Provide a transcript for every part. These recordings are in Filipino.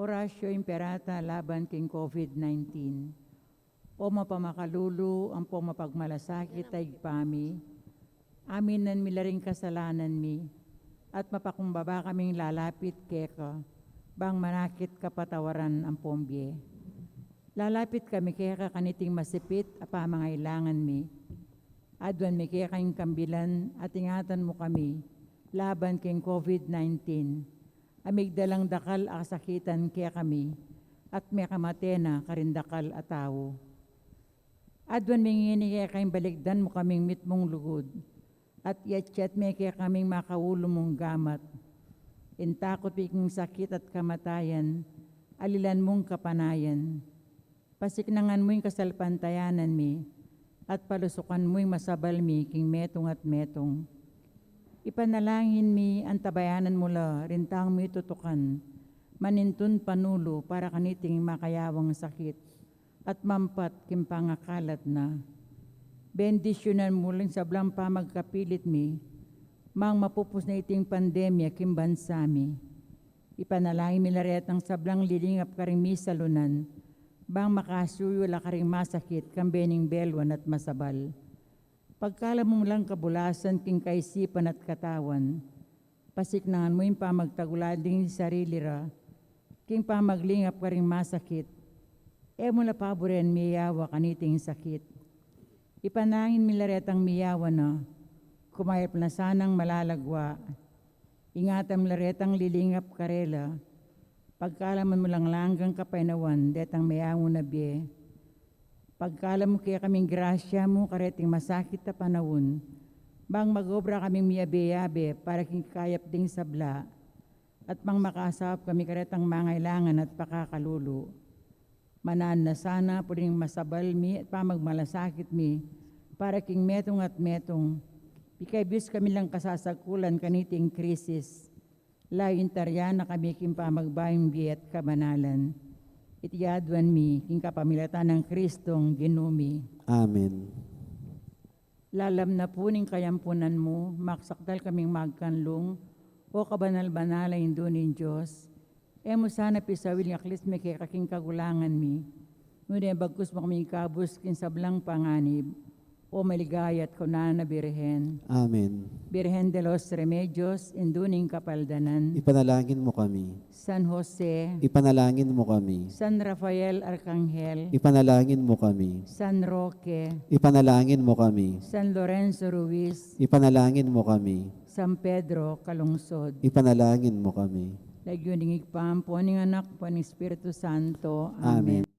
Orasyo Imperata laban king COVID-19. O mapamakalulu ang po mapagmalasakit ay pami, amin nan milaring kasalanan mi, at mapakumbaba kaming lalapit keka, bang manakit kapatawaran ang pombye. Lalapit kami keka kaniting masipit apa mangailangan mi, adwan mi keka yung kambilan at ingatan mo kami, laban king COVID-19, amigdalang dakal akasakitan kaya kami, at may kamatena karindakal at tao. Adwan mingini kaya kayong baligdan mo kaming mitmong lugod, at yat may kaya kaming makaulo mong gamat. Intakot iking sakit at kamatayan, alilan mong kapanayan. Pasiknangan mo yung kasalpantayanan mi, at palusukan mo yung masabal mi king metong at metong. Ipanalangin mi ang tabayanan mula rintang mi tutukan, manintun panulo para kaniting makayawang sakit, at mampat kimpangakalat na. Bendisyonan mo lang sablang pa magkapilit mi, mang mapupus na iting pandemya kimbansa mi. Ipanalangin mi laret ang sablang lilingap karing mi salunan, bang makasuyo la karing masakit kambening belwan at masabal. Pagkala mo lang kabulasan king kaisipan at katawan, pasiknangan mo yung pamagtagulading sarili ra, king pamaglingap karing masakit, mula paboren miyawa kaniting sakit. Ipanangin milaretang miyawa na, kumayap na sanang malalagwa, ingatam laretang lilingap karela, pagkalaman mo lang langgang kapainawan, detang miyawa na biye. Pagkalam mo kaya kaming grasya mo kareting masakit na panahon, bang magobra kaming miyabe-yabe para king kayap ding sabla, at mang makasap kami karetang mangailangan at pakakalulo. Manaan na sana po rin masabal mi at pamagmalasakit mi, para king metong at metong, ikaibis kami lang kasasakulan kaniting krisis, layo intarya na kami king pamagbayong biyat kabanalan. Itiyadwan mi, king kapamilatan ng Kristong ginumi. Amen. Lalam na po ning kayampunan mo, maksakdal kaming magkanlong, o kabanal-banala indunin Diyos. Mo sana pisawil nga klis may kaking kagulangan mi. Ngunit bagkus mo kaming kabus kin sablang panganib, o maligayat ko na Birhen. Amen. Birhen de los Remedios, induning kapaldanan. Ipanalangin mo kami. San Jose, Ipanalangin mo kami. San Rafael Arcangel, Ipanalangin mo kami. San Roque, Ipanalangin mo kami. San Lorenzo Ruiz, Ipanalangin mo kami. San Pedro Kalungsod. Ipanalangin mo kami. Lagyuning igpam po ning anak po ng Espiritu Santo. Amen. Amen.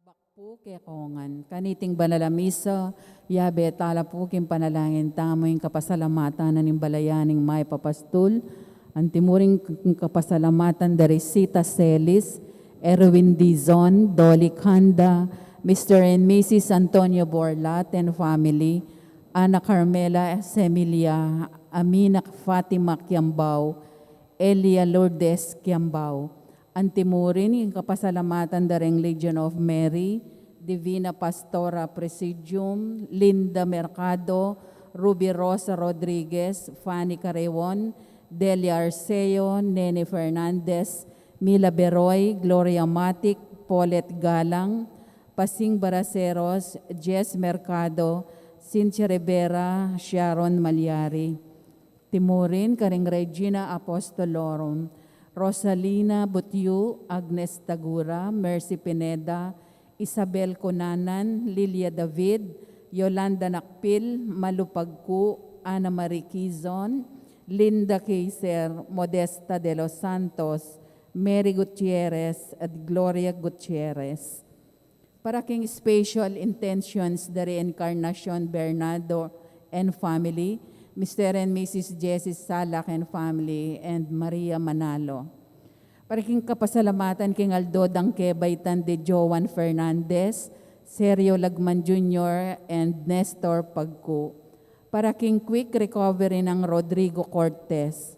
Bakpo kekongan, kaniting banalamisa, yabe tala po kim panalangin tamo yung kapasalamatan na nimbalayaning may papastul, antimuring kapasalamatan dari Sita Celis, Erwin Dizon, Dolly Kanda, Mr. and Mrs. Antonio Borlat and family, Ana Carmela Semilia, Amina Fatima Kiambao, Elia Lourdes Kiambao, antimurin yung kapasalamatan dareng Legion of Mary, Divina Pastora Presidium, Linda Mercado, Ruby Rosa Rodriguez, Fanny Carewon, Delia Arceo, Nene Fernandez, Mila Beroy, Gloria Matic, Paulette Galang, Pasing Baraceros, Jess Mercado, Cynthia Rivera, Sharon Malyari. Timurin, Karing Regina Apostolorum, Rosalina Butyu, Agnes Tagura, Mercy Pineda, Isabel Conanan, Lilia David, Yolanda Nakpil, Malupagku, Ana Marie Quizon, Linda Kaiser, Modesta de los Santos, Mary Gutierrez at Gloria Gutierrez. Para king special intentions dari Encarnacion Bernardo and family, Mr. and Mrs. Jessie Salak and family, and Maria Manalo. Para king kapasalamatan king Aldo Dangkebaitan de Joan Fernandez, Sergio Lagman Jr. and Nestor Pagku. Para king quick recovery ng Rodrigo Cortez.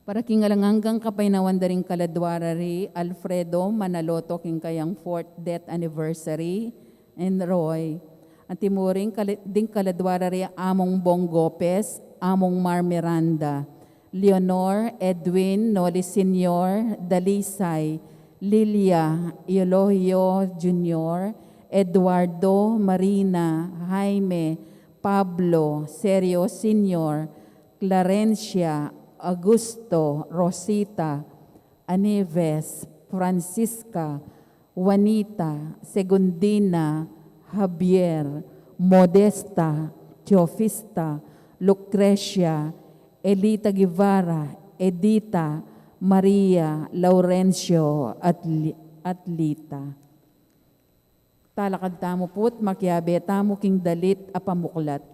Para king alanganggang kapainawan daring kaladwarari, Alfredo Manaloto king kayang 4th death anniversary, and Roy. At timuring ding kaladwarari Among Bong Gopez, Among Mar Miranda, Leonor, Edwin, Noli Senior, Dalisay, Lilia, Eulogio Jr., Eduardo, Marina, Jaime, Pablo, Sergio Senior, Clarencia, Augusto, Rosita, Aneves, Francisca, Juanita, Segundina, Javier, Modesta, Teofista, Lucrecia, Elita Guevara, Edita, Maria, Laurencio, at Lita. Talakad tamo put, makyabe tamo king dalit apamuklat.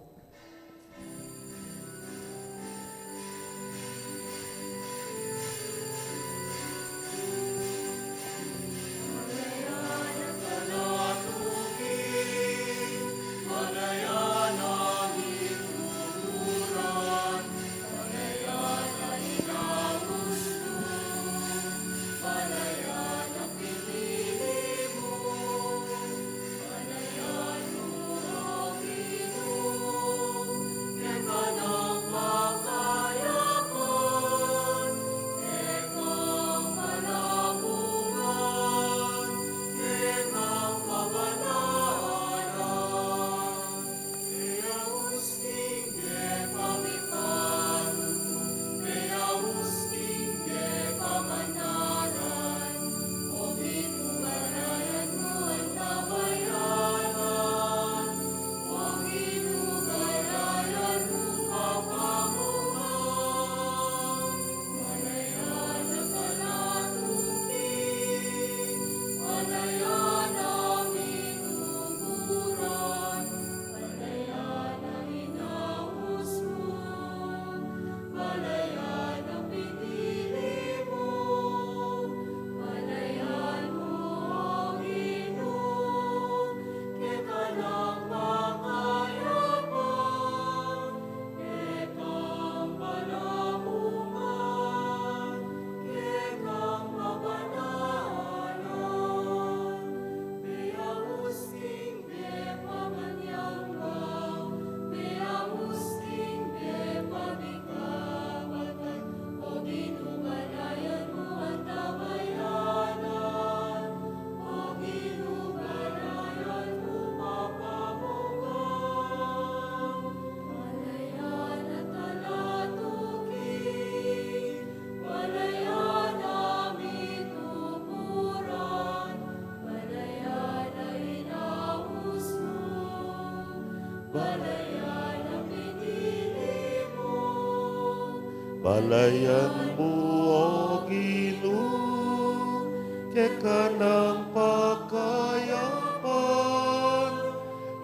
Balayan mo, O Ginoo, kay kanang pagkaya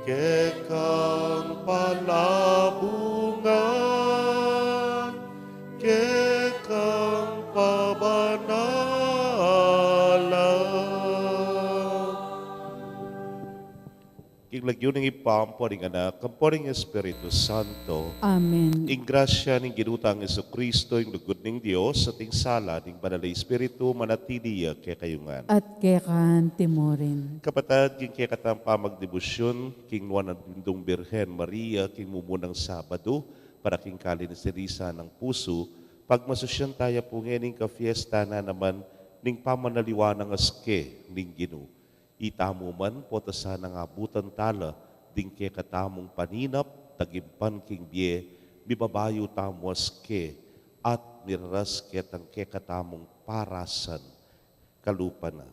kekang palabungan, kekang pabanalan. King lagyo ng ipampo ring anak, kampo ring Espiritu Santo, Amen. ing grasya ning ginutang Yesu Kristo, ing lugod ning Dios, at ing sala ning banal na Espiritu, manatiliya kay kayungan. At kekan timorin. Kapatid, king kaya katang pamagdebosyon, king nuwan ng Bindong Birhen Maria, king mumunang Sabado, para king kalin sirisa ng puso, pagmasusyan tayo po ngayon ka fiesta na naman, ning pamanaliwa ng aske, ning ginu. Itamo man po ta sana nga abutan tala, ding kaya katamong paninap, tagimpan king biye, bibabayo tamo aske, at miraras ketang kaya katamong parasan, kalupa na.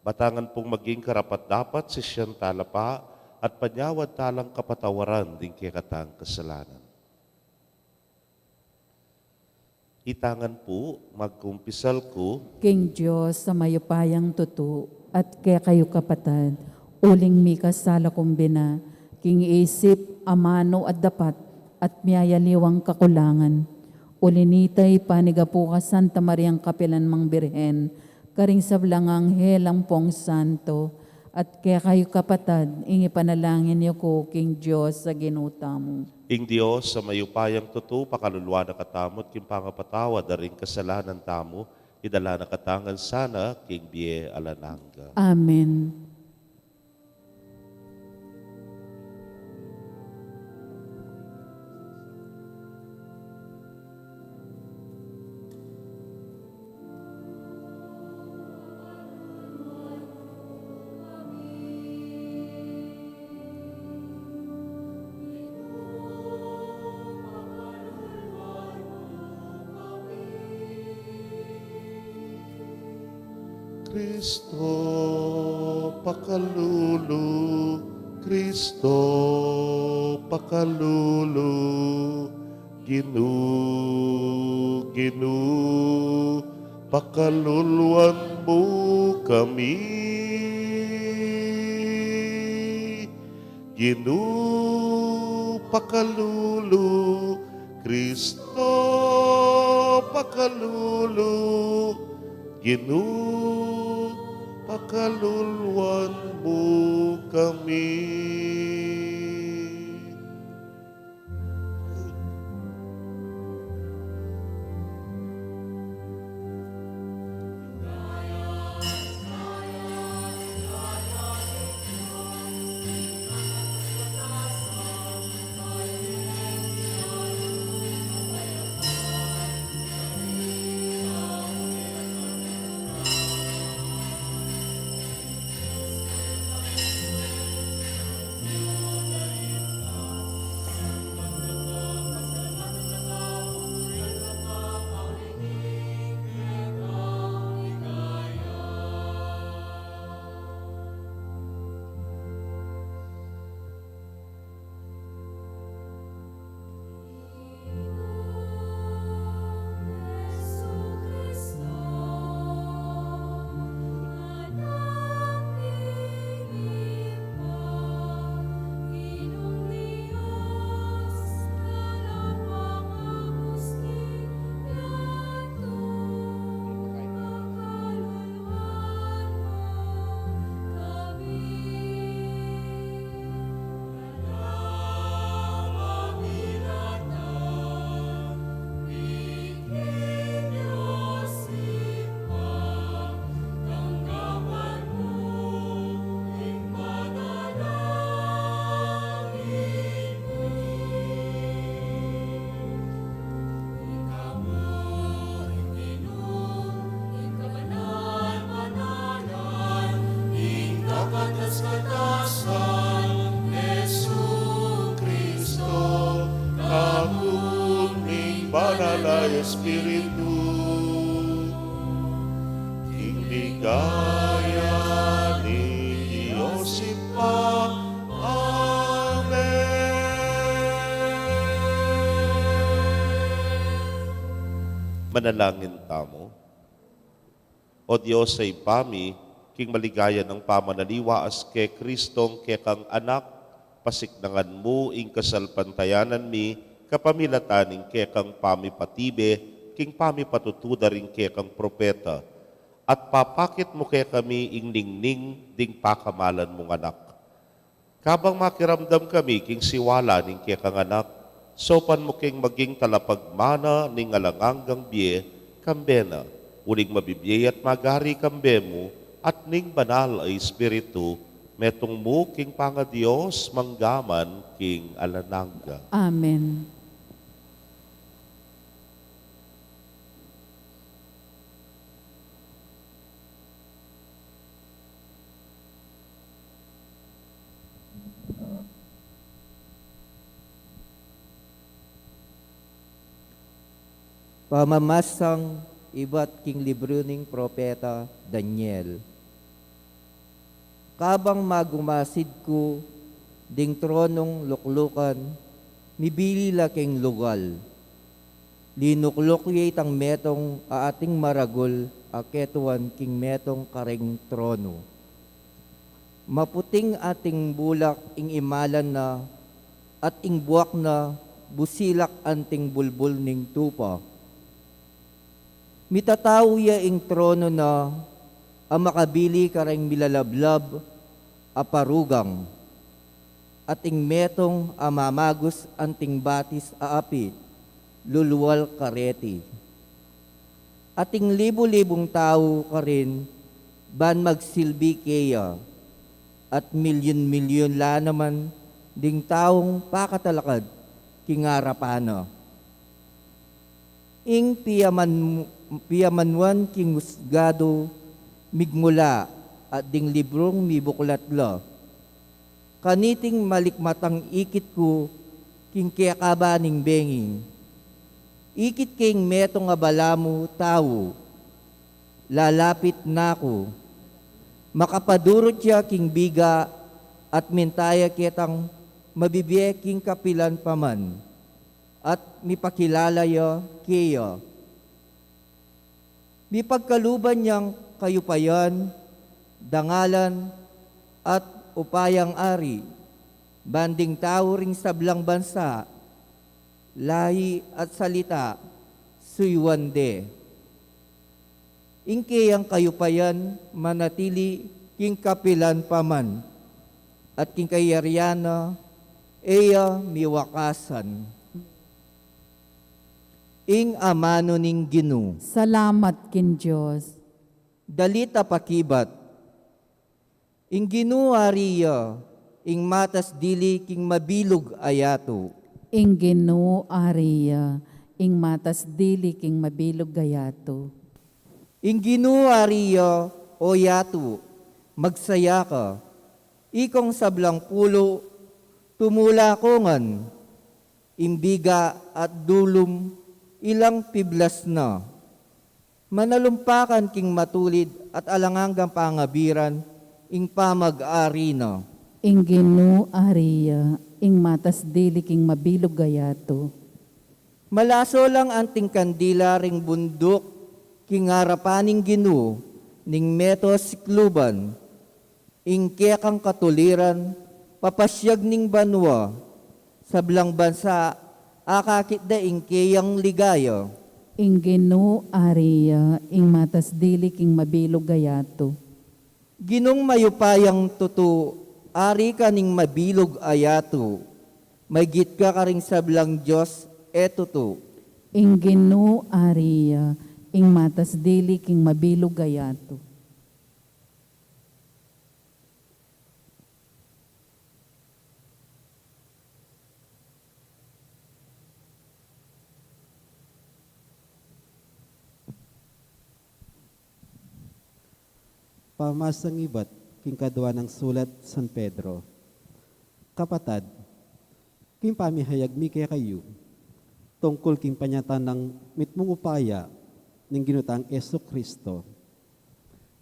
Batangan pong maging karapat-dapat si siyang talapa at panyawad talang kapatawaran din kaya katang kasalanan. Itangan po, magkumpisal ko, King Diyos sa mayupayang tutu, at kaya kayo kapatid, uling mika sala kumbina, king isip, amano at dapat, at miyayaliwang kakulangan. Ulinitay panigapu ka Santa Mariang Kapilan Mang Birhen, karing sablang anghel ang pong santo, at kaya kayo kapatid, ingi panalangin niyo ko, King Diyos sa ginutamo. ing Diyos sa mayupayang tutu, pakaluluwa na katamot, king pangapatawa, daring kasalanan tamo, idala na katangan sana, king biye alananga. Amen. Kristo pakalulu, Kristo pakalulu, Ginu, pakaluluan mo kami. Ginu, pakalulu, Kristo pakalulu, Ginu, pakaluluan mo kami. Espiritu, hindigaya ni Diyos Ipa. Amen. Manalangin tamo. O Diyos sa ipami, king maligaya ng pamanaliwaas kay Kristong kay kang anak, pasiknangan mo ing kasalpantayanan mi, kapamilatan ing kekang pamipatibe, king pamipatutuda ring kekang propeta, at papakit mo kaya kami ing ningning ding pakamalan mong anak. Kabang makiramdam kami king siwala ning kekang anak, sopan mo king maging talapagmana ning alanganggang biye, kambena, uling mabibiyay at magari kambe mo, at ning banal ay Espiritu, metong mo king panga Diyos, manggaman king alanangga. Amen. Pamamasang iba't king libro ning propeta Daniel. Kabang magumasid ko ding tronong luklukan, mibili la king lugal. Linuklok tang metong ating maragol, aketuan king metong kareng trono. Maputing ating bulak ing imalan na, at ing buwak na busilak anting bulbul ning tupa. Mitataw ya ing trono na ang makabili kareng milalablab aparugang at ing metong amamagos anting batis aapi luluwal kareti. At ing libo-libong tao ka rin ban magsilbi kaya at milyon-milyon la naman ding taong pakatalakad kingarapana. Ing piyamanwan king husgado migmula at ding librong mibuklatla. Kaniting malikmatang ikit ko king kiyakaba ning benging. Ikit king metong abalamu tao. Lalapit nako. Makapadurot siya king biga at mintaya kitang mabibiye king kapilan paman. At mipakilala ya kiya. Mipagkaluban niyang kayupayan, dangalan, at upayang ari, banding tao ring sablang bansa, lahi at salita, suywande. Ingkayang kayupayan, manatili, king kapilan paman, at king kayaryana, eya miwakasan. Ing amano ning Ginu, Salamat kin Diyos. dalita pakibat. Ing Ginu ariya, ing matas dili king mabilog ayato. Ing Ginoo Aria, ing matas dili king mabilog gayato. Ing Ginu ariya, o yato, magsaya ka. Ikong sablang pulo, tumula kongan. Imbiga at dulum, ilang piblas na. Manalumpakan king matulid at alanganggang pangabiran, ing pamag-ari na. Ing Ginoo Aria, ing matas dili king mabilog gayato. Malaso lang anting kandila ring bundok, king harapaning Ginu, ning metos sikluban, ing kekang katuliran, papasyag ning banwa, sablang bansa, akakit da ing keyang ligaya. Ing Ginoo Aria, ing matas dili king mabilog gayato. Ginong mayupayang tuto, ari ka ning mabilog ayato, may git ka ring sablang Diyos, etuto. Ing Ginoo Aria, ing matas dili king mabilog gayato. Pamasang ibat, king kadwa ng sulat San Pedro. Kapatad, king pamihayag mi kaya kayo, tungkol king panyatan ng mitmong upaya ng ginutang Yesu Kristo.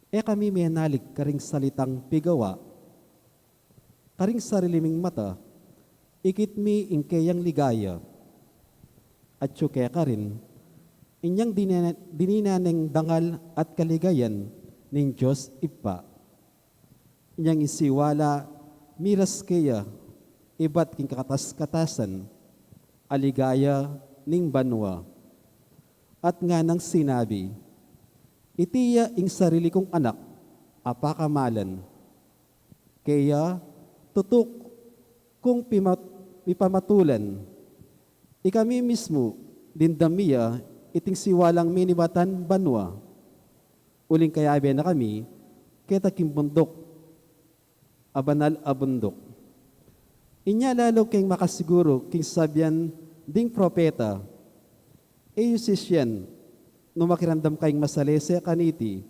E kami minalig karing salitang pigawa, karing sariliming mata, ikit mi ingkayang ligaya, at syukaya ka rin, inyang dininaneng dangal at kaligayan ning Diyos ipa. Inyang isiwala, miras kaya, iba't king kataskatasan, aligaya ning banwa. At nga nang sinabi, itiya ing sarili kong anak, apakamalan. Kaya tutok kung ipamatulan, ikami mismo dindamiya iting siwalang minibatan banwa. Uling kayabe na kami, keta kimbundok, abanal abundok. Inya lalo king makasiguro king sabyan ding propeta, sisyan, no makirandam kayong masalese kaniti,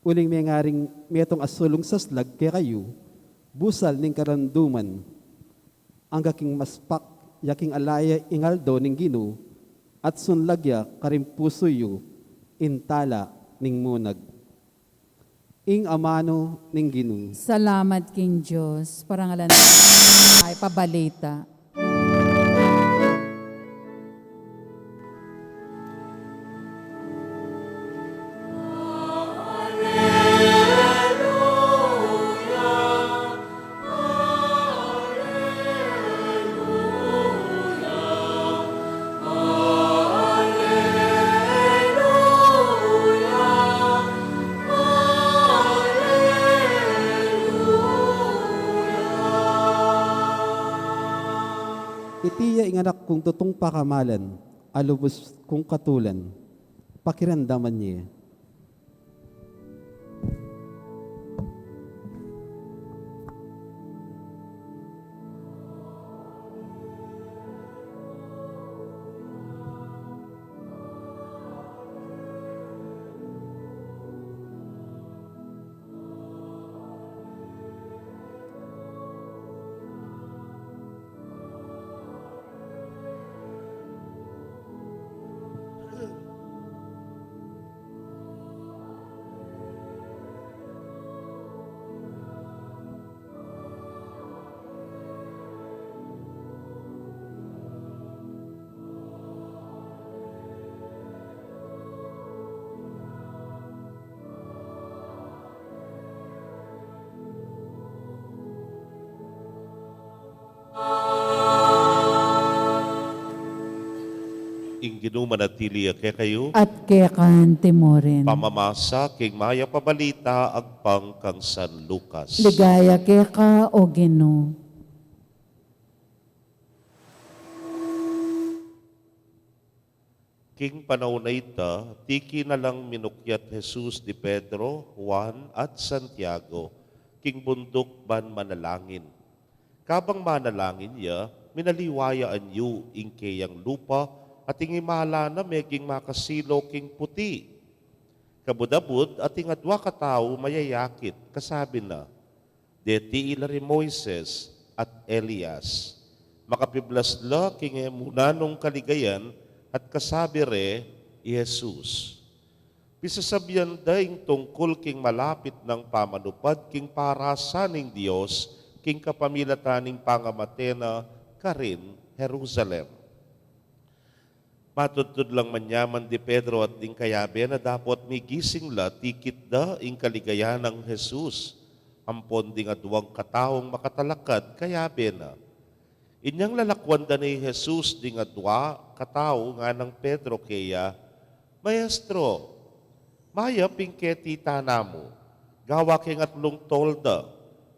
uling may ngaring metong asulong saslag kay kayo, busal ning karanduman, ang gaking maspak, yaking alaya ingaldo ning ginu, at sunlagya karim puso yu, intala ning munag. Ing amano ning ginu. Salamat King Diyos, parangalan ay pabalita. Itiya ing anak kong tutong pakamalan, alubos kong katulan, pakiramdaman niya. Ing ginumanatili kay kayo, At kekan timorin. pamamasa king maya pabalita agpang kang San Lucas. Ligaya keka o Ginoo. King panahon na ita, tiki na lang minukyat Jesus di Pedro, Juan at Santiago, king bundok ban manalangin. Kabang manalangin niya, minaliwayaan yu ing kayang lupa at ing imala na meging makasilo king puti. Kabudabud at ing adwa katao mayayakit, kasabi na, deti ilari Moises at Elias. Makapiblasla king emunanong kaligayan at kasabi re, Jesus. Pisasabyan daing tungkol king malapit ng pamanupad king parasaning Diyos, king kapamilataning pangamatena, karin Jerusalem. Matudtod lang manyaman di Pedro at ding kayabe na dapat may gising la tikit da ing kaligayan ng Jesus. Ampon ding adwang kataong makatalakad kayabe na. Inyang lalakwan da ni Jesus ding adwa katao nga ng Pedro kaya, Maestro, maya pingketi tanamo, gawa king atlong tolda,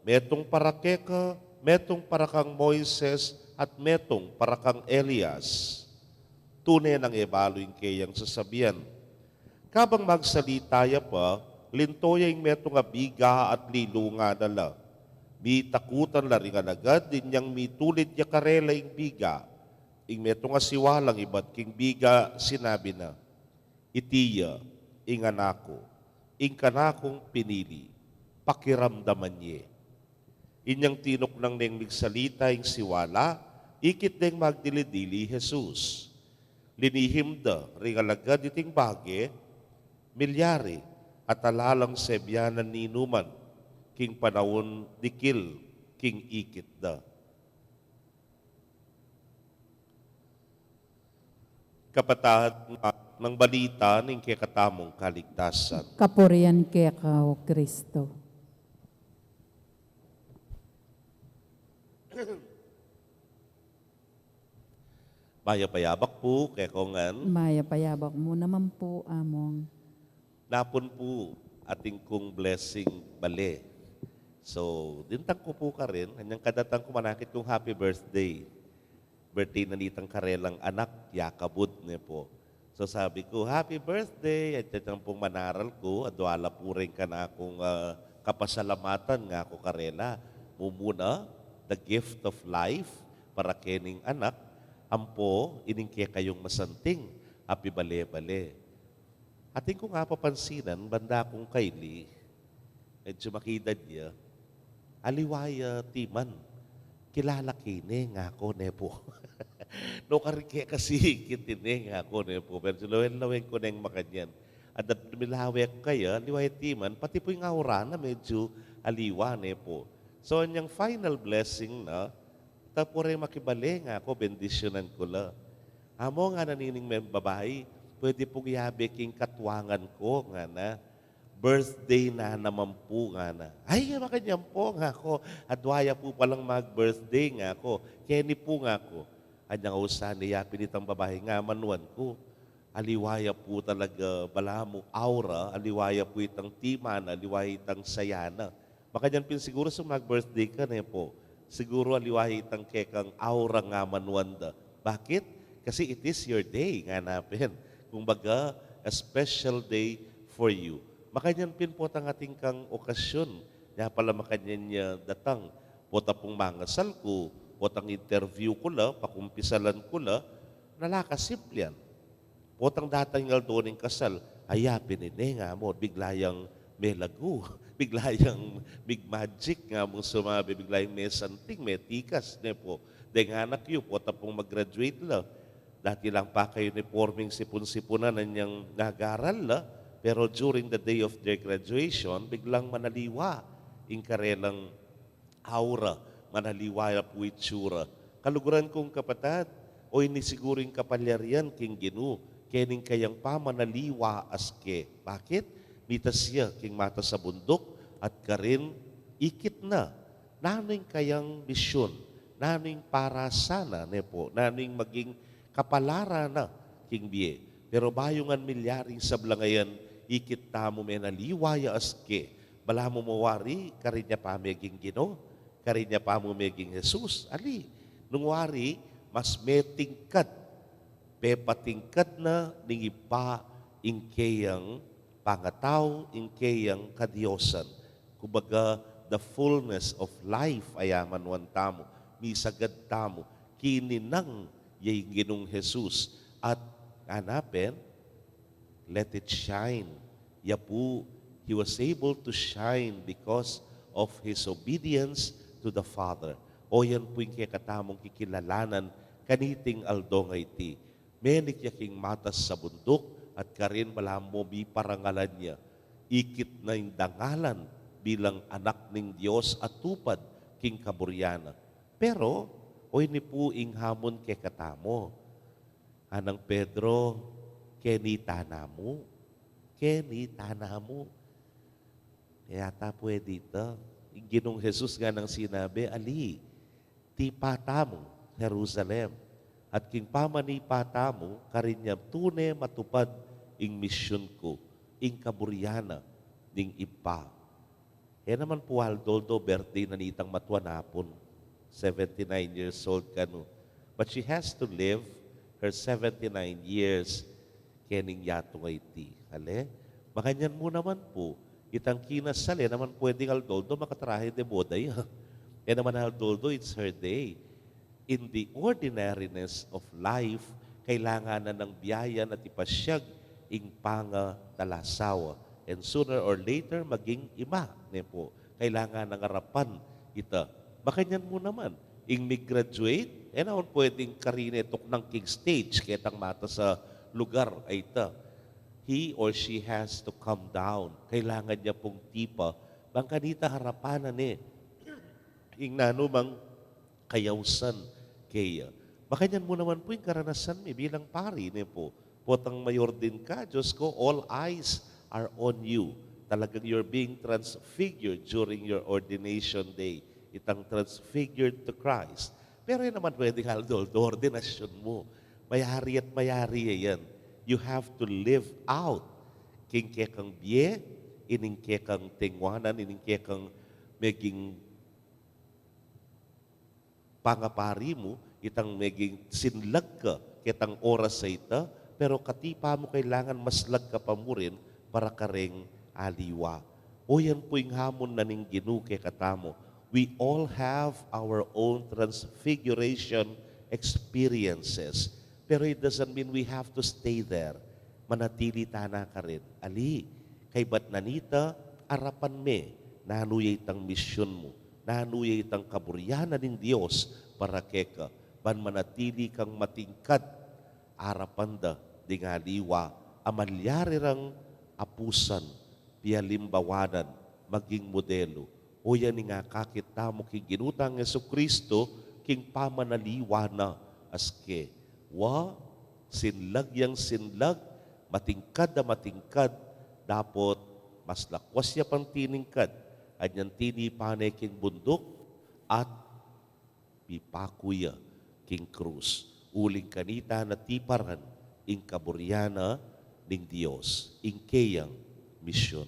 metong parakeka, metong parakang Moises at metong parakang Elias. Tunay ng ebaloing kayang sasabihan. Kabang magsalitaya pa, lintoya yung metong abiga at lilunga nala. Mi takutan la rin alagad, din niyang mitulid ya karela yung biga. Ing metong asiwalang iba't king biga, sinabi na, Itiya, ing anako, ing kanakong pinili, pakiramdaman niya. Inyang tinok ng neng nagsalita yung siwala, ikit deng magdilidili Jesus. Linihim da, ringalagad iting bage, milyari, at alalang sebyanan ni Numan, king panahon dikil, king ikit da. Kapatahan ng balita ng kekatamong kaligtasan. Kapurian keka o Kristo. Maya payabak po, kaya kongan. Maya payabak mo naman po among. Napon po ating kong blessing bale. So, dintang ko po ka rin, hanyang kadatang ko manakit kong happy birthday. Birthday na nitang karelang anak, yakabud niya po. So sabi ko, happy birthday! At yan pong manaral ko, adwala po rin ka na akong kapasalamatan nga ako karela. Mumuna, the gift of life para kening anak, ampo, iningke kayong masanting, happy bale-bale. Ating ko nga papansinan, banda kong kaili, medyo makidad niya, aliwaya timan, kilala kini nga ako nepo. No karike kasi kitine nga ako nepo, pero lawen-lawen ko neng makanyan. At milawe ko kaya, aliwaya timan, pati po yung aura na medyo aliwa nepo. So, yung final blessing na, tapo rin makibali nga ako, bendisyonan ko la. Amo nga nanining may babae, pwede pong yabe king katwangan ko nga na, birthday na naman po nga na. Ay, makanyang po nga ako. Adwaya po palang mag-birthday nga ako. Kenny po nga ako. Anyang usan niya, pinitang babae nga manuan ko. Aliwaya po talaga, bala mo aura, aliwaya po itang timan, aliwaya itang sayana. Makanyang pin siguro sa mag-birthday ka na po. Siguro aliwaya itang kekang aura nga manuan da. Bakit? Kasi it is your day nga napin. Kung baga, a special day for you. Makanyan pin po ang ating kang okasyon. Kaya pala makanyan niya datang. Pota pong mangasal ko, potang interview ko la, pakumpisalan ko la, nalakasimple yan. Potang datang nga doon ng kasal, ayapin nga mo, biglayang may lagu, biglayang big magic nga mong sumabi, biglayang may santing, may tikas, ne po. Dahil nga anak yun, pota pong mag-graduate la. Dati lang pa kayo ni forming sipon-sipunan na niyang nagaral la, pero during the day of their graduation, biglang manaliwa in karelang aura, manaliwa na po itsura. Kaluguran kong kapatad, o inisiguring kapalyarian king ginu, kening kayang pa manaliwa aske. Bakit? Mitas siya king mata sa bundok at karin ikit na. Naning kayang misyon, naning para sana, nepo, naning maging kapalara na king biye. Pero bayungan milyaring sablangayan, ikit tamo may naliwaya aske. Bala mo mawari, karinya pa meging Gino, karinya pa mo meging Jesus. Ali, nung wari, mas metingkad, pepatingkad na ning ipa ingkeyang pangataw, ingkeyang kadiosan. Kumbaga, the fullness of life ayaman wan tamo, misagad tamo, kininang yay ginong Jesus. At hanapin, let it shine. Yapu, he was able to shine because of his obedience to the Father. O yan po yung katamong kikilalanan kaniting aldong iti. Menik yaking matas sa bundok at karin bala mo parangalan niya. Ikit na yung dangalan bilang anak ng Diyos at tupad king kaburyana. Pero, o ni po ing hamon kay katamo. Anang Pedro, kenita na mo. Kenita na mo. Kaya ta pwede ito. Ginong Jesus nga nang sinabi, ali, ti patamo, Jerusalem. At king pamani patamo, karinyam tune matupad ing misyon ko, ing kaburyana, ning ipa. E naman po Aldoldo, birthday na nitang matwanapon. 79 years old ka no. But she has to live her 79 years kening yato ngay ti. Ale? Makanyan mo naman po, itang kinasal, naman pwedeng Aldoldo makatrahe de boda yan. Naman Aldoldo, it's her day. In the ordinariness of life, kailangan na ng biyaya at ipasyag ing panga talasawa. And sooner or later, maging ima. Ne po. Kailangan ng harapan ita. Makanyan mo naman, ing mig-graduate, naman pwedeng karinetok ng king stage, ketang mata sa lugar ay ita. He or she has to come down. Kailangan niya pong tipa. Bangkanita harapanan ing nanumang kayawsan kaya. Makanyan mo naman po yung karanasan mi bilang pari po. Potang mayor din ka, Diyos ko, all eyes are on you. Talagang you're being transfigured during your ordination day. Itang transfigured to Christ. Pero yun naman pwedeng Aldoldo, ordinasyon mo. Mayari at mayari yan. You have to live out. King kekang biye, ining kekang tingwanan, ining kekang meging pangapari mo, itang meging sinlag ka, kitang oras sa ita, pero katipa mo kailangan maslag ka pa mo rin para kareng aliwa. O yan po yung hamon na ning Ginoo kay katamo. We all have our own transfiguration experiences. Pero it doesn't mean we have to stay there. Manatili tana ka rin. Ali, kay ba't nanita, arapan me, nanuyay itang misyon mo, nanuyay itang kaburyanan ng Diyos para keka, ban manatili kang matingkad, arapan da, di nga liwa, amalyari rang apusan, pialimbawanan, maging modelo. O yan nga kakita mo king ginutang Jesucristo, king pamanaliwa na aske. Wa, sinlag yang sinlag, matingkad na matingkad, dapat mas lakwas ya pang tiningkad, at yan tini panay king bundok, at pipakuya king krus. Uling kanita na tiparan, ing kaburyana ning Diyos, ing kayang misyon.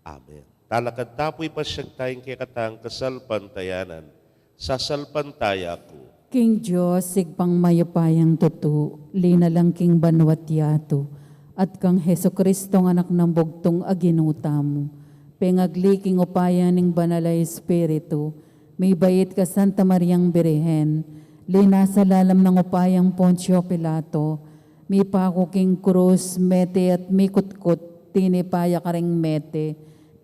Amen. Talakad tapoy pa siyang tayong kikatang kasalpantayanan, sasalpantaya ko. King Diyos, sigpang mayapayang tutu, linalang king banwat yato, at kang Heso Kristong anak ng bugtong aginuta mo. Pengagli king upaya ning banalay Espiritu, may bayit ka Santa Mariang Birhen, linasa lalam ng upayang Poncio Pilato, may pako king krus, mete at may kutkut, tinipaya ka ring mete,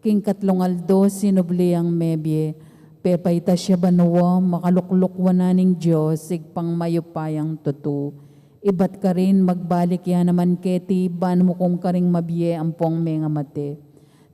king katlongaldo sinubli ang mebye, pepayta siya banwa, makaluklukwa na ning Diyos, sigpang mayupayang tutu. Ibat ka rin, magbalik yan naman keti, ban mo kung karing mabye ang pong mga mate.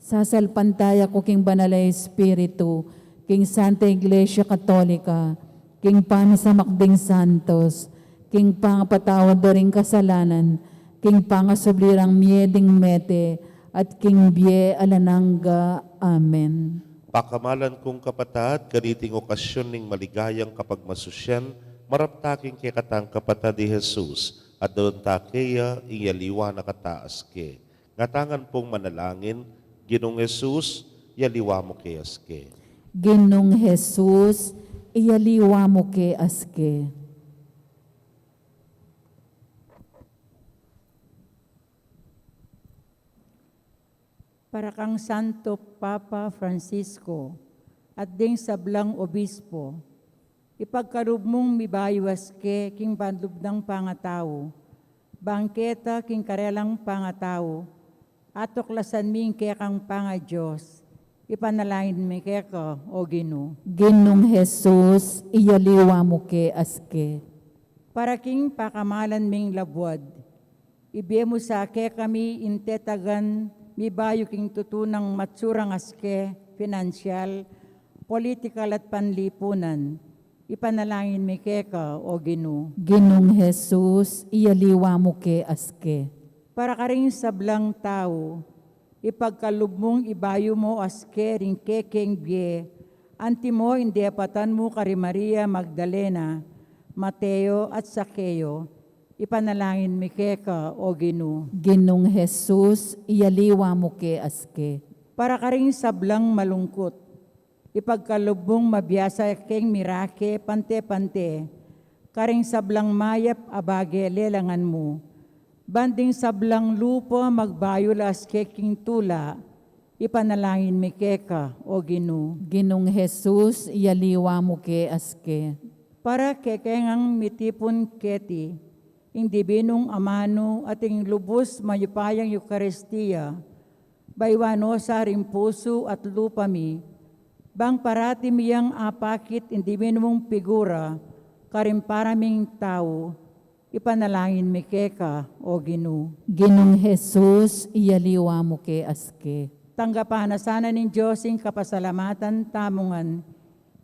Sasalpantaya ko king banalay Espiritu, king Santa Iglesia Katolika, king pamisamakding santos, king pangapatawad da ring kasalanan, king pangasublirang mieding mete, at king bie alanangga. Amen. Pakamalan kong kapatad, ganiting okasyon ning maligayang kapagmasusyan, maraptaking kay katang kapatad ni Jesus, at doon takeya iyaliwa na kataas ke. Ngatangan pong manalangin, Ginong Jesus, yaliwa mo kay aske. Ginong Jesus, iyaliwa mo ke aske. Para kang Santo Papa Francisco at ding sablang obispo, ipagkarub mong mibaywas ke king bandubdang pangatao, bangketa king karelang pangatao, at tuklasan ming ke kang panga-Diyos, ipanalangin mi ke ka, o Ginoo. Ginong Jesus, iyaliwa mo ke aske. Para king pakamalan ming labwad, ibiye mo sa ke kami intetagan mi bayo king tutunang matsurang aske, financial, political at panlipunan. Ipanalangin mi keka, o Ginoo. Ginong Jesus, iyaliwa mo ke aske. Para ka rin sablang tao, ipagkalub mong ibayo mo aske ring kekeng bie, anti mo hindi apatan mo kari Maria Magdalena, Mateo at Sakeo. Ipanalangin mi keka, o Ginoo. Ginong Jesus, iyaliwa mo ke aske. Para ka rin sablang malungkot, ipagkalubong mabiyasa keng mirake pante-pante, karing sablang mayap abage lelangan mo, banding sablang lupo magbayulas keking tula, ipanalangin mi keka, o Ginoo. Ginong Jesus, iyaliwa mo ke aske. Para kekengang mitipon keti, ing dibinong amano at ing lubos mayupayang Eucharistia, baywano sa ring puso at lupa mi, bang parati miyang apakit indi minumong figura, karim paraming tao, ipanalangin mi keka, o Ginoo. Ginong Jesus, iyaliwa mo ke aske. Tanggapan na sana ng Diyos ing kapasalamatan tamungan,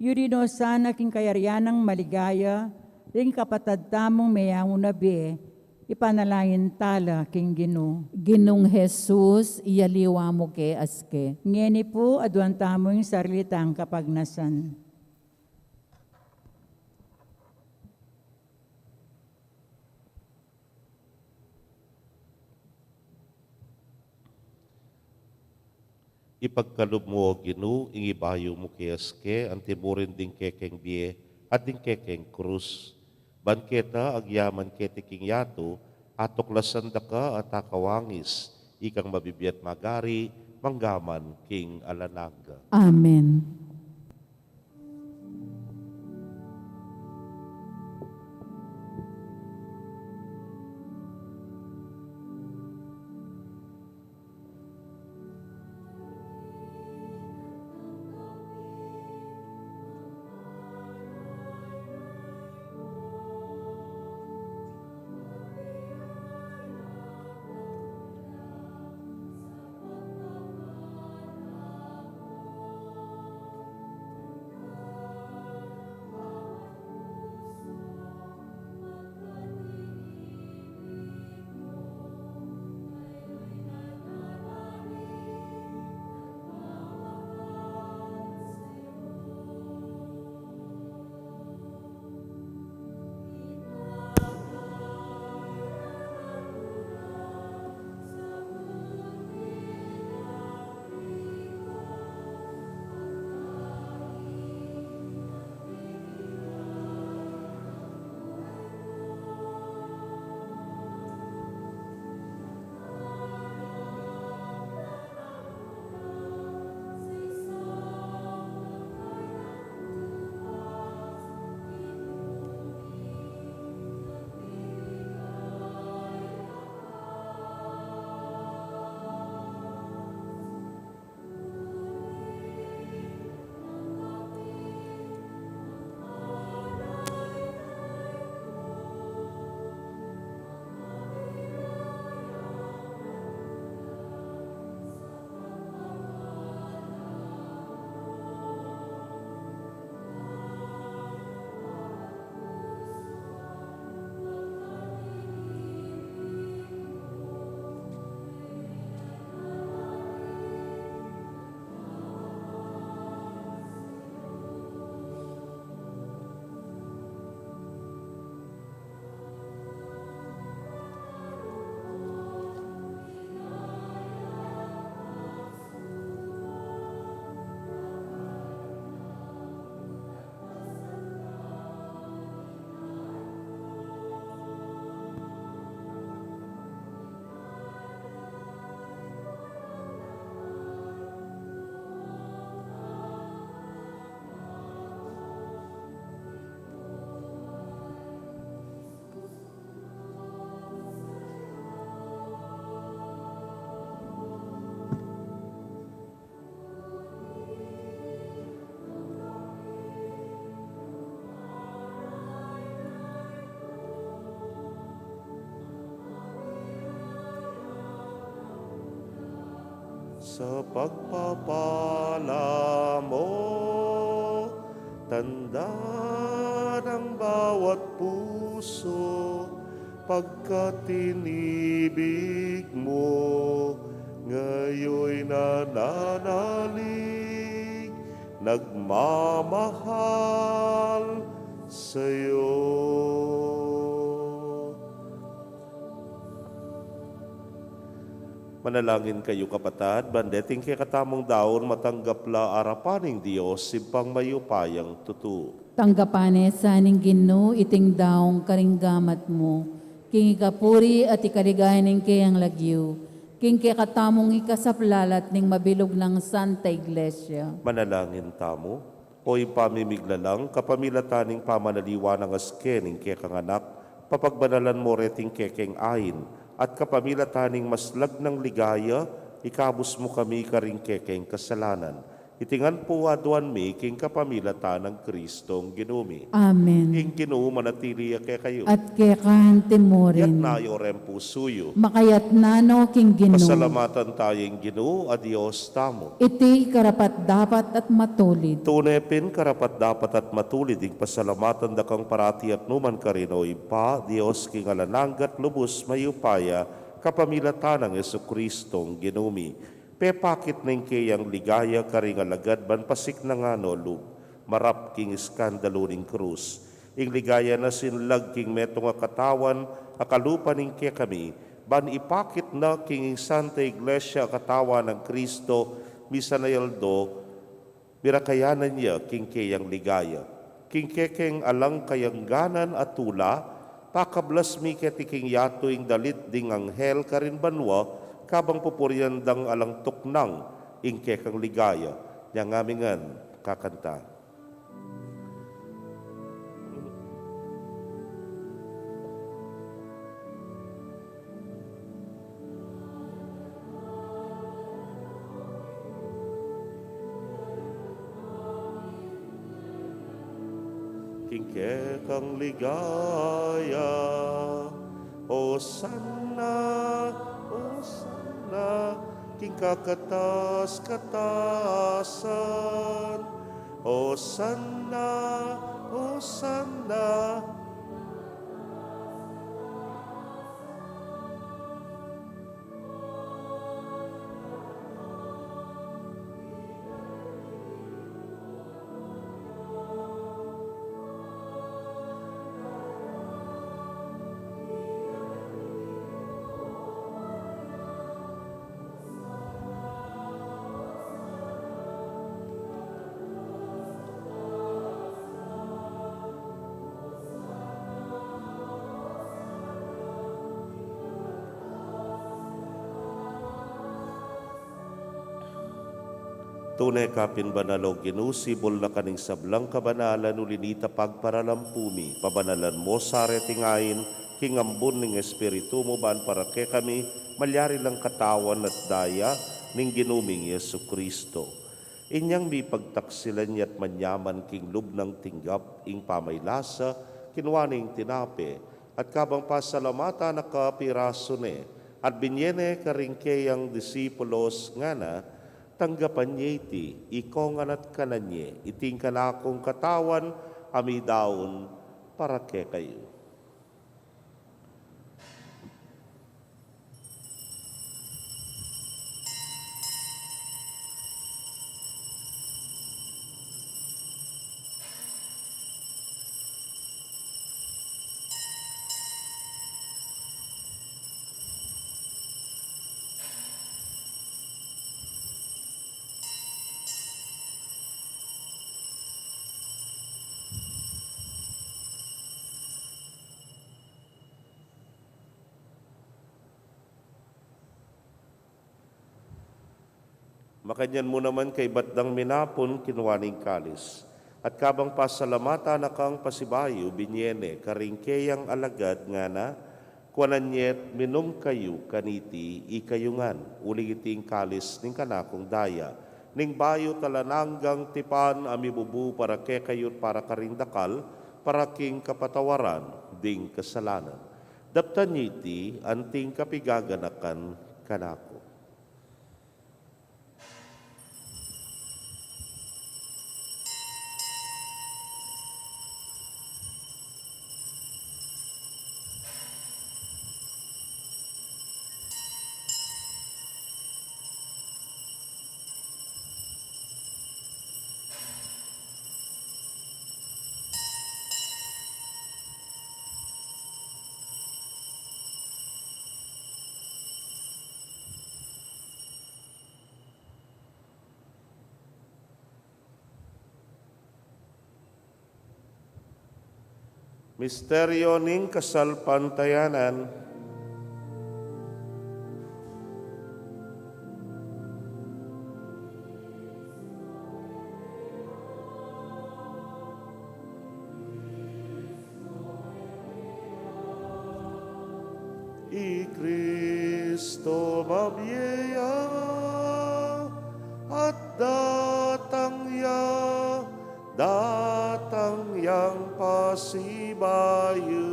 yurino sana king kayaryanang maligaya, ring kapatad tamong mayang unabi, ipanalangin tala king Ginoo. Ginong Jesus, iyaliwa mo ke aske. Ngeni po aduan tamong sarlitang kapagnasan. Ipagkalob mo, Ginu, ingibayo mo keyaske, ang timurin din kekeng biye, at din kekeng krus. Banketa, agyaman ketiking yato, atoklasan da ka at akawangis, ikang mabibiyat magari, manggaman king alanaga. Amen. Sa pagpapala mo, tanda ng bawat puso, pagkat inibig mo, ngayoy nananalig, nagmamahal sa'yo. Manalangin kayo kapatad, bandeting kay katamong daon matanggapla arapaning Diyos simpang mayupayang tutu. Tanggapane sa aning Ginoo iting daong karinggamat mo. King ikapuri at ikaligayan ning kayang lagyo. King katamong ikasaplalat ning mabilog ng Santa Iglesia. Manalangin tamo, o ipamimiglalang kapamilataning pamanaliwa ng askening kekanganak, papagbanalan mo reting kekeng ayin, at kapamilataning maslag ng ligaya, ikabus mo kami karing kekeng kasalanan. Itingan po aduan mi king kapamilata ng Kristong ginumi. Amen. King Ginoo manatili kay kayo. At kekahanti mo Yat rin. nayo rempo suyo. Makayat nano King Ginoo. Pasalamatan tayong Ginoo, adios tamo. Iti karapat dapat at matulid. Tunepin karapat dapat at matulid ing pasalamatan da kang parati at numan karino ipa, Dios king alananggat lubos mayupaya, kapamilatan ng Jesucristong ginumi. Pepakit ng kayang ligaya karing alagad ban pasik na nga no lub, marap king iskandalo ning krus. Ing ligaya na sinlag king metong katawan, akalupa ning kaya kami, ban ipakit na king Santa Iglesia katawan ng Kristo, misanayaldo, mirakayanan niya king kayang ligaya. King kekeng alang kayangganan at tula, pakablas mi ketiking yatoing dalit ding anghel karin banwa, kabang pupuriandang alang tuknang, ing kekang ligaya. Yang ngamingan kakanta. Kingke kang ligaya, Hosanna, Hosanna, king kakatas-katasan, Hosanna, Hosanna. Tunay kapin banalo ginusibol na kaning sablang kabanalan ulinita pagparalampumi, pabanalan mo sare tingayin, kingambun ning espiritu mo ban para ke kami, malyari lang katawan at daya, ning ginuming Yesu Kristo. Inyang mi pagtaksilan niya at manyaman king lubnang tinggap, ing pamaylasa, kinwaning tinape, at kabang pasalamata na kapiraso ne, at binyene karingkeyang disipulos nga na, tanggapan niya iti, ikongan at kananye, iting kanakong katawan, amidaon, para ke kayo. Makanyan mo naman kay batdang minapon kinwaning kalis. At kabang pasalamata na kang pasibayo, binyene, karingkeyang alagad nga na, kuananyet minum kayo kaniti ikayungan, uling iting kalis ning kanakong daya. Ning bayo talananggang tipan amibubu para ke kayo para karindakal, para king kapatawaran, ding kasalanan. Daptan niti, anting kapigaganakan kanako. Misteryo ning kasalpantayanan. I Kristo mabiyaya at datang yang pasibayu.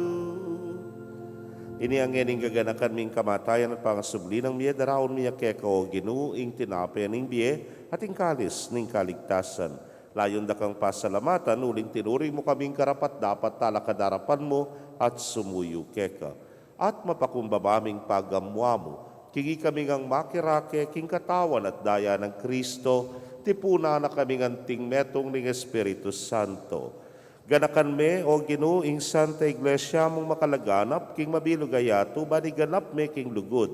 Ini ang ening gaganakan ming kamatayan at pangasubli ng miya daraon miya keko Ginoo ing tinape ning biye at ing kalis ning kaligtasan. Layon da kang pasalamatan uling tinuring mo kaming karapat dapat talakadarapan mo at sumuyo keka. At mapakumbabaming pagamwa mo, kingi kami ngang makirake king katawan at daya ng Kristo, tipuna na kami nganting metong ning Espiritu Santo. Ganakan me o Ginoo ing Santa Iglesia mong makalaganap king mabilugayato bani ganap me king lugod.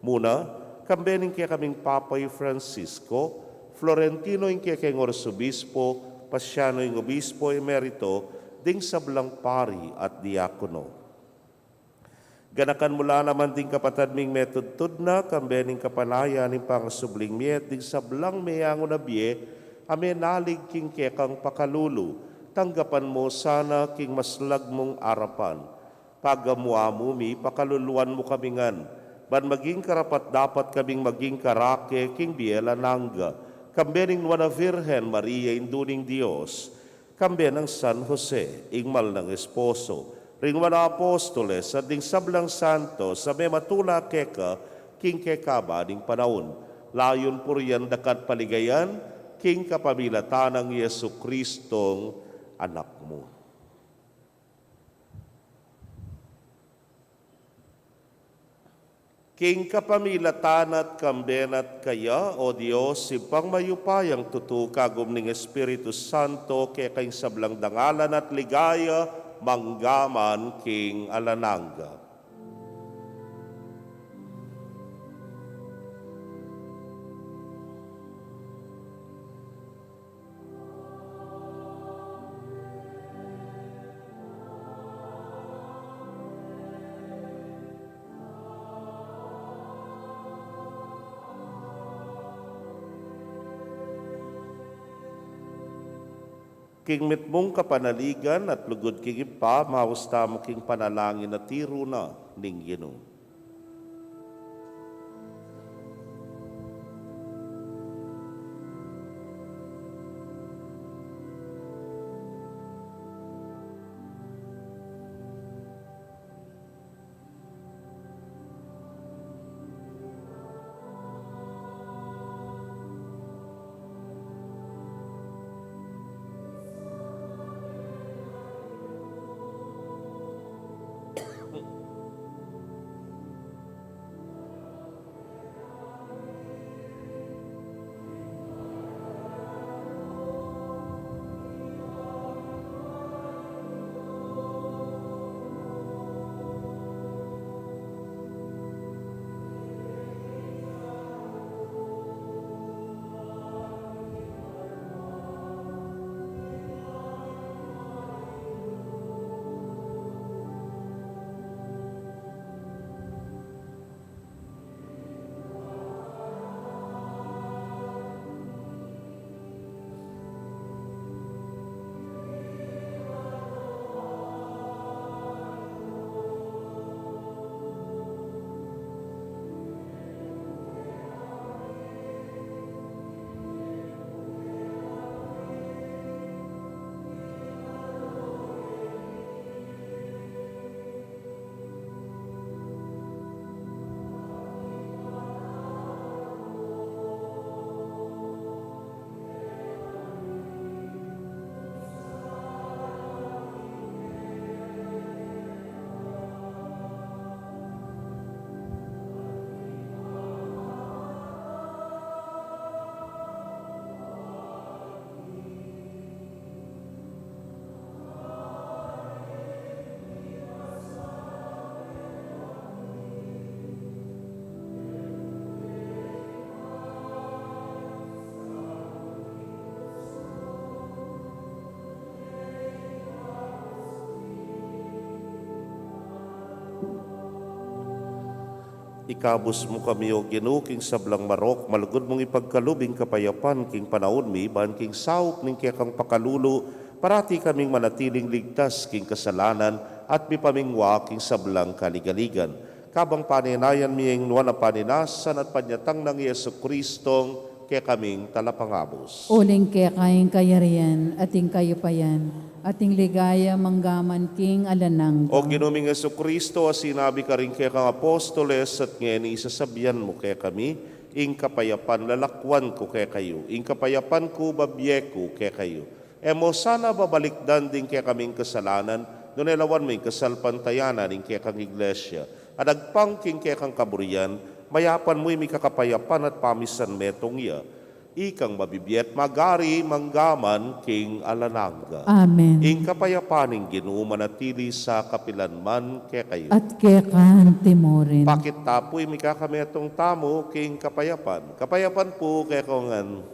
Muna, kambening kaya kaming Papay Francisco, Florentino yung kekeng Orzobispo, Pasiano yung Obispo Emerito, ding sablang pari at diakono. Ganakan mula naman ding kapatad ming metudtud na, kambening kapanaya ning pangasubling miet, ding sablang mayango na biye, ame nalig king kekang pakalulu, tanggapan mo sana king maslag mong arapan. Pagamuamumi, pakaluluan mo kamingan, ban maging karapat dapat kaming maging karake king biela nangga, kambening wana Virgen Maria induning Dios, kambe ng San Jose, ingmal ng esposo, ring wana apostoles, at ding sablang santo, sa may matula keka, king kekaba ding panahon, layon puriyan dakat paligayan, king kapamilatan ng Yesu Kristong anak mo. King kapamilatan at kambenat kaya, O Diyos, sipang mayupayang tutukagom ning Espiritu Santo, kaya kayong sablang dangalan at ligaya, manggaman king alananga. King mitmong kapanaligan at lugod king ipa, mausta mo king panalangin na tiro na ning Ginoo. Ikabos mo kami o Ginoo king sablang marok, malugod mong ipagkalubing kapayapan king panahon mi, ban king saop ning kekang pakalulo, parati kaming manatiling ligtas king kasalanan at mi pamingwa king sablang kaligaligan. Kabang paninayan miyeng nuwan na paninasan at panyatang ng Yesu Kristong kaya kaming talapangabos. Uling kaya kayong kayarian, ating kayupayan, ating ligaya manggaman king alanang. O Ginoong Yesu Kristo, sinabi ka rin kaya kang apostoles at ngayon isasabihan mo kaya kami, ing kapayapan lalakwan ko kaya kayo, ing kapayapan ko babye ko kaya kayo. Emo sana babalikdan din kaya kaming kasalanan, nunelawan mo yung kasalpantayanan ing kaya kang iglesia, at agpangking kaya kang kaburian, mayapan mo yung kakapayapan at pamisan metong iya, ikang mabibiyet magari manggaman king alananga. Amen. Ing kapayapaning Ginoo manatili sa kapilanman kaya kayo. At kaya kan timorin. Bakit tapoy mi kakametong tamo king kapayapan? Kapayapan po kaya kongan.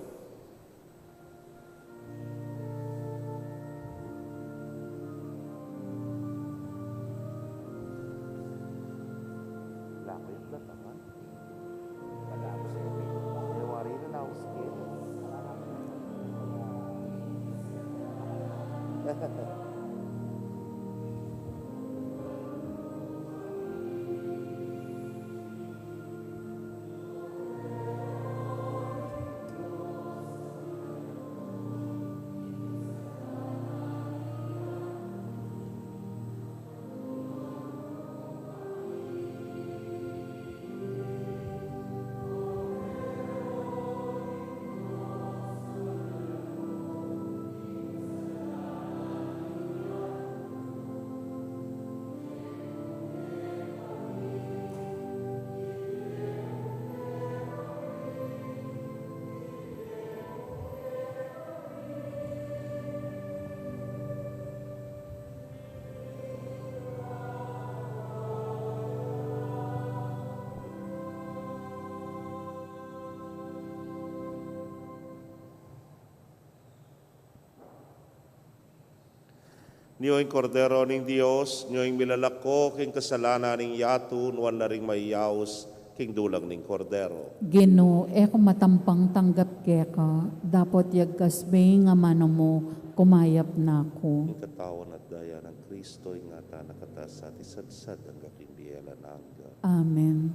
Niyo'y kordero ning Dios, niyo'y milalako king kasalanan ning yatun, wan na ring mayaos king dulang ning kordero. Ginoo, eko matampang tanggap keka, dapat yagkasbay nga mano mo, kumayap na ako. Ing katawan at daya ng Kristo, ingata nakatas at isadsad ang aking biyelan angga. Amen.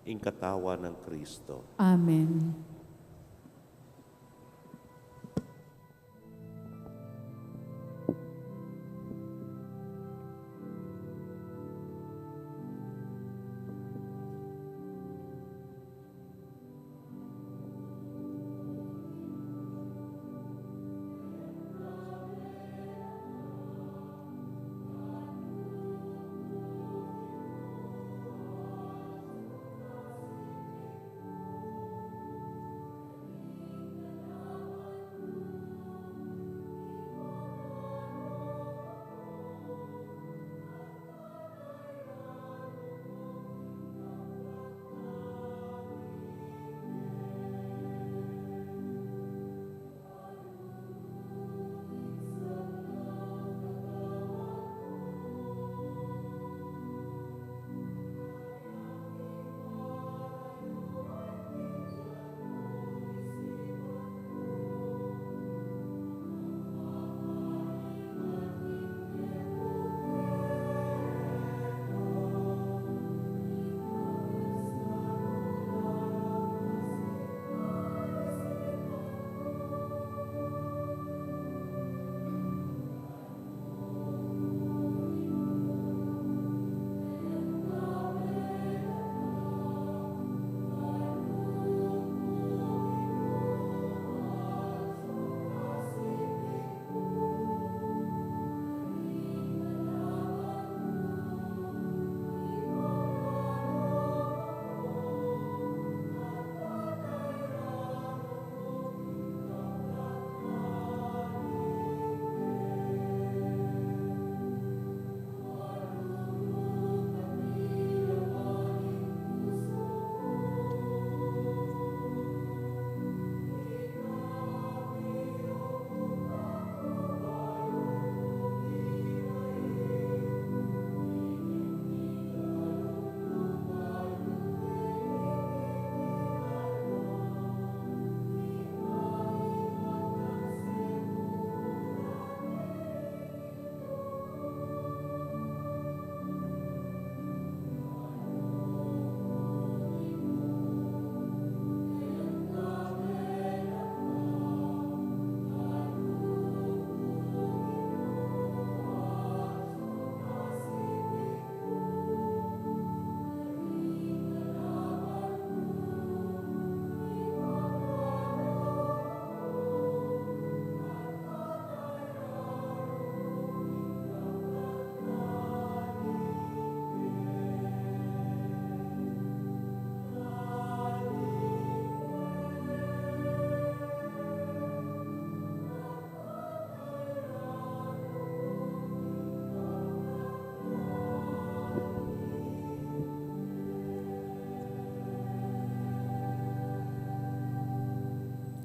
Ing katawan ng Kristo. Amen.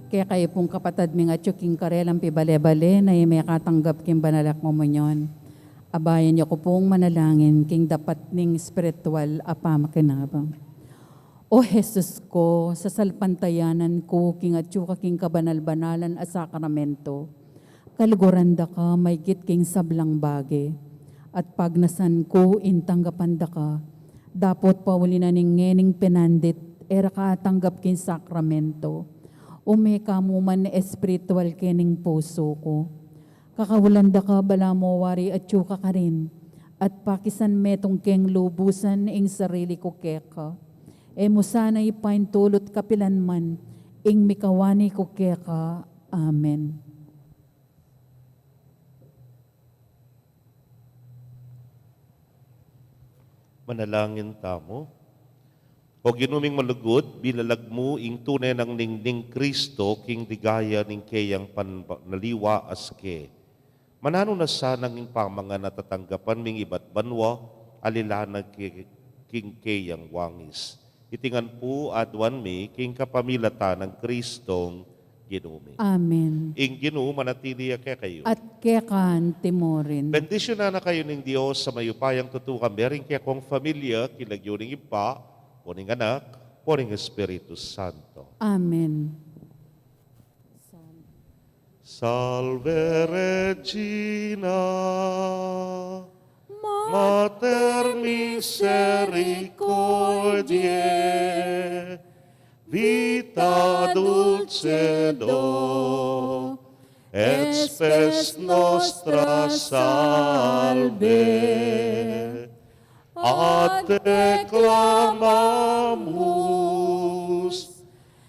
Kaya kayo pong kapatad mi nga king karelang pibale-bale na may katanggap king banalak komunyon. Abayan niyo ko pong manalangin king dapat ning spiritual apamakinabang. O Jesus ko, sa salpantayanan ko king atyo king kabanal-banalan a sakramento, kaluguranda ka may git king sablang bage, at pagnasan ko intanggapanda ka, dapat pawali na ning ngening penandit, era ka tanggap king sakramento, ume ka mo man espiritual kening puso ko. Kakawalanda ka bala mo wari at yuka ka rin, at pakisan metong keng lubusan ing sarili ko keka. E mo sana ipaintulot kapilan man, ing mikawani ko keka. Amen. Manalangin tamo. O ginuming malugod, bilalag mo ing tunay ng ningning Kristo, king digaya ning kayang panaliwa aske. Manano na sanang ing pamanga natatanggapan ming iba't banwa, alilanag king kayang wangis. Itingan po adwan mi, king kapamilata ng Kristong ginumi. Amen. Ing ginoo manatili kaya kayo. At kekan timorin. Bendisyon na kayo ng Diyos sa mayupayang tutukan, meron kaya kong familia, kilagyo ning ipa, poning anak, poning Espiritu Santo. Amen. Salve Regina, Mater Misericordiae, vita dulcedo, et spes nostra salve, ad te clamamus,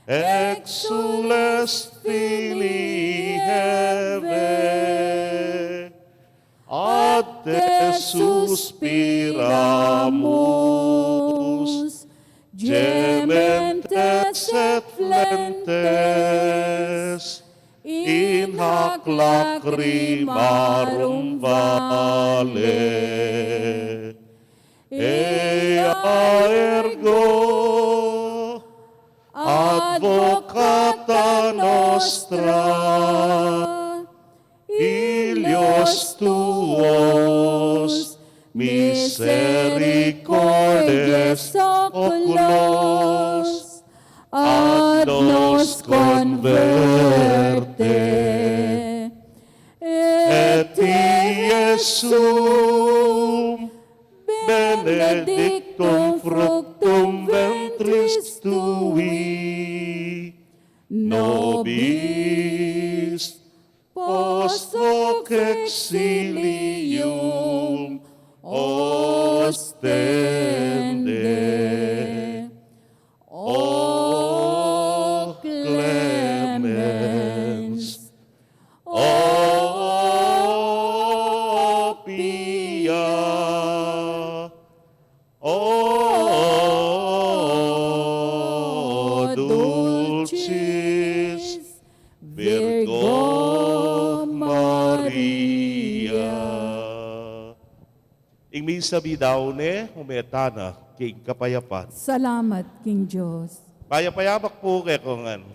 exules filii Heve, ad te suspiramus, gementes et flentes, in hac lacrimarum vale. Ea ergo, advocata nostra, ilios tuos, misericordes oculos, ad nos converte, et Iesum benedictum fructum ventris tui, nobis post hoc exilium ostende. O clemens, o pia, o dulcis Virgo Maria. Ing misa bidaw ne, umetana, king kapayapan. Salamat, King Diyos. Payapayamak po kay kongan.